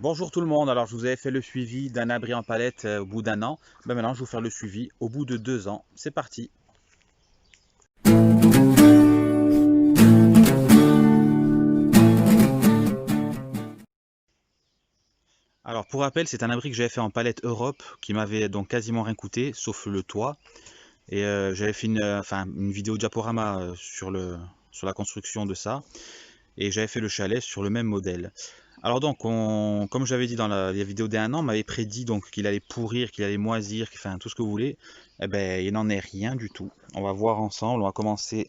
Bonjour tout le monde, alors je vous avais fait le suivi d'un abri en palette au bout d'un an. Maintenant je vais vous faire le suivi au bout de 2 ans. C'est parti. Alors pour rappel, c'est un abri que j'avais fait en palette Europe qui m'avait donc quasiment rien coûté, sauf le toit. Et j'avais fait une vidéo diaporama sur la construction de ça. Et j'avais fait le chalet sur le même modèle. Alors donc, comme j'avais dit dans la vidéo d'un an, on m'avait prédit donc qu'il allait pourrir, qu'il allait moisir, enfin tout ce que vous voulez. Eh ben, il n'en est rien du tout. On va voir ensemble, on va commencer.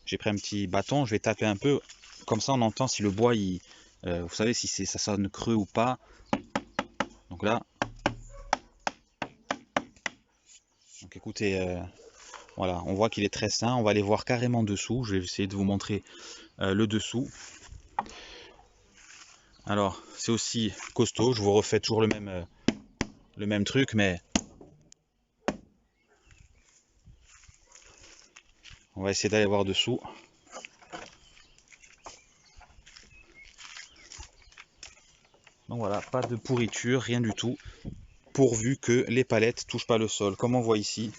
J'ai pris un petit bâton, je vais taper un peu. Comme ça, on entend si le bois, vous savez, si ça sonne creux ou pas. Donc là, donc écoutez, voilà, on voit qu'il est très sain. On va aller voir carrément dessous. Je vais essayer de vous montrer le dessous. Alors, c'est aussi costaud. Je vous refais toujours le même truc, mais on va essayer d'aller voir dessous. Donc voilà, pas de pourriture, rien du tout, pourvu que les palettes touchent pas le sol. Comme on voit ici,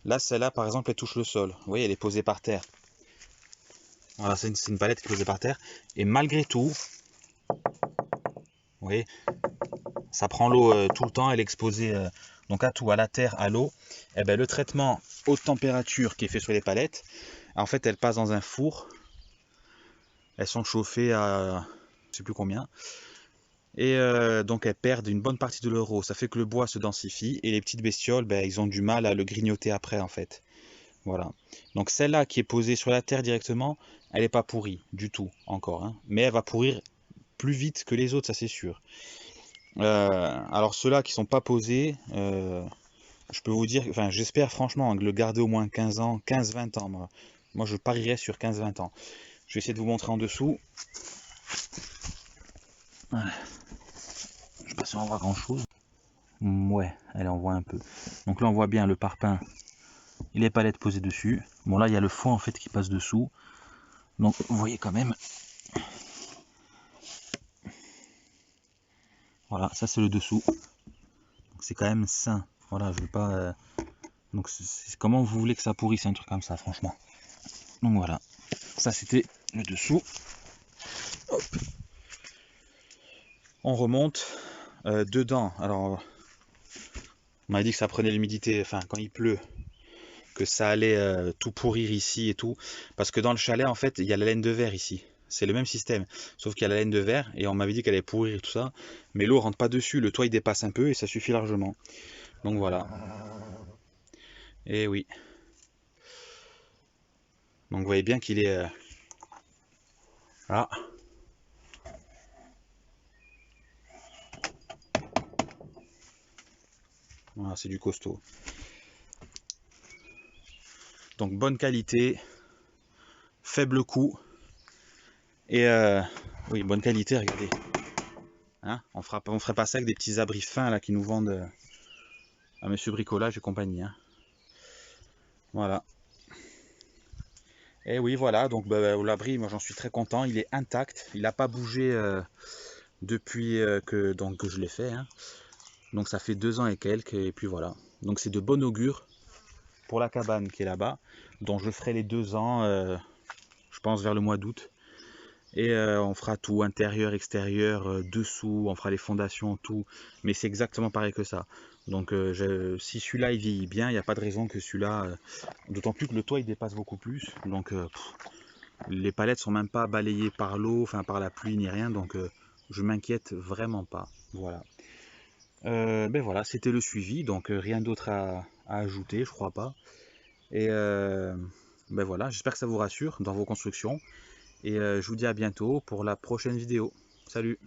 là, celle-là, par exemple, elle touche le sol. Vous voyez, elle est posée par terre. Voilà, c'est une palette qui est posée par terre. Et malgré tout, vous voyez, ça prend l'eau tout le temps, elle est exposée donc à tout, à la terre, à l'eau. Et ben, le traitement haute température qui est fait sur les palettes, en fait, elles passent dans un four. Elles sont chauffées à je sais plus combien. Et donc elles perdent une bonne partie de leur eau. Ça fait que le bois se densifie et les petites bestioles, ben, ils ont du mal à le grignoter après en fait. Voilà. Donc celle-là qui est posée sur la terre directement, elle n'est pas pourrie du tout encore, hein. Mais elle va pourrir plus vite que les autres, ça c'est sûr. Alors ceux-là qui sont pas posés, je peux vous dire, enfin j'espère franchement le garder au moins 15 ans, 15-20 ans. Moi je parierais sur 15-20 ans. Je vais essayer de vous montrer en dessous. Voilà. Je sais pas si on voit grand chose. Ouais, allez on voit un peu. Donc là on voit bien le parpaing et les palettes posées dessus. Bon là il y a le fond en fait qui passe dessous. Donc vous voyez quand même. Voilà, ça c'est le dessous. C'est quand même sain. Voilà, je veux pas. Donc comment vous voulez que ça pourrisse un truc comme ça, franchement. Donc voilà, ça c'était le dessous. Hop. On remonte dedans. Alors, on m'a dit que ça prenait l'humidité, enfin quand il pleut, que ça allait tout pourrir ici et tout. Parce que dans le chalet, en fait, il y a la laine de verre ici. C'est le même système, sauf qu'il y a la laine de verre et on m'avait dit qu'elle allait pourrir et tout ça. Mais l'eau rentre pas dessus, le toit il dépasse un peu et ça suffit largement. Donc voilà. Et oui. Donc vous voyez bien qu'il est. Ah, voilà, c'est du costaud. Donc bonne qualité, faible coût et oui, bonne qualité, regardez. Hein, on ferait pas ça avec des petits abris fins là qui nous vendent à Monsieur Bricolage et compagnie, hein. Voilà. Et oui, voilà, donc l'abri, moi j'en suis très content, il est intact, il n'a pas bougé depuis que je l'ai fait, hein. Donc ça fait 2 ans et quelques, et puis voilà. Donc c'est de bon augure pour la cabane qui est là-bas, dont je ferai les 2 ans, je pense vers le mois d'août. Et on fera tout, intérieur, extérieur, dessous, on fera les fondations, tout. Mais c'est exactement pareil que ça. Donc si celui-là il vieillit bien, il n'y a pas de raison que celui-là... d'autant plus que le toit il dépasse beaucoup plus. Donc les palettes sont même pas balayées par l'eau, enfin par la pluie ni rien. Donc je m'inquiète vraiment pas. Voilà. Ben voilà, c'était le suivi. Donc rien d'autre à ajouter, je crois pas. Et ben voilà, j'espère que ça vous rassure dans vos constructions. Et je vous dis à bientôt pour la prochaine vidéo. Salut!